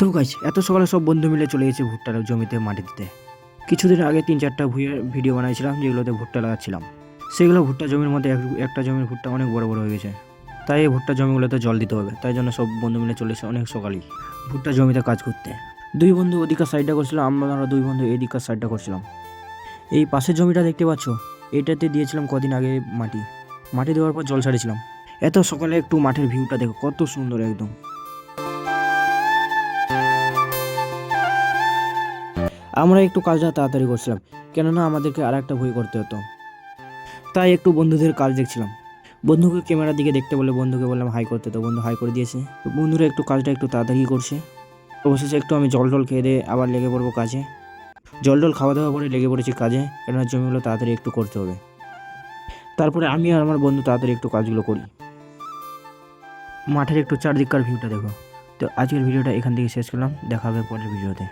তো গাইস এত সকালে সব বন্ধু মিলে চলে গেছে ভুট্টার জমিতে মাটি দিতে। কিছুদিন আগে 3-4টা ভুঁইয়ের ভিডিও বানাইছিলাম যেগুলোতে ভুট্টা লাগাচ্ছিলাম। সেগুলো ভুট্টা জমির মধ্যে একটা জমির ভুট্টা অনেক বড় বড় হয়ে গেছে। তাই এই ভুট্টা জমিগুলোতে জল দিতে হবে, তাই জন্য সব বন্ধু মিলে চলে এসে অনেক সকালেই ভুট্টা জমিতে কাজ করতে। দুই বন্ধু ওদিকার সাইডটা করছিলাম, আমরা দুই বন্ধু এদিকার সাইডটা করছিলাম। এই পাশের জমিটা দেখতে পাচ্ছ, এটাতে দিয়েছিলাম কদিন আগে মাটি দেওয়ার পর জল ছাড়িয়েছিলাম। এত সকালে একটু মাঠের ভিউটা দেখো, কত সুন্দর একদম। আমরা একটু কাজটা তাড়াতাড়ি করছিলাম, কেননা আমাদেরকে আর একটা ভুঁই করতে হতো। তাই একটু বন্ধুদের কাজ দেখছিলাম। বন্ধুকে ক্যামেরার দিকে দেখতে বলে বন্ধুকে বললাম হাই করতে, তো বন্ধু হাই করে দিয়েছে। তো বন্ধুরা একটু কাজটা একটু তাড়াতাড়ি করছে। অবশেষে একটু আমি জল খেয়ে দিয়ে আবার লেগে পড়বো কাজে। জল খাওয়া দাওয়া করে লেগে পড়েছি কাজে, কেননা জমিগুলো তাড়াতাড়ি একটু করতে হবে। তারপরে আমি আর আমার বন্ধু তাড়াতাড়ি একটু কাজগুলো করি। মাঠের একটু চারদিককার ভিউটা দেখো। তো আজকের ভিডিওটা এখান থেকে শেষ করলাম, দেখা হবে পরের ভিডিওতে।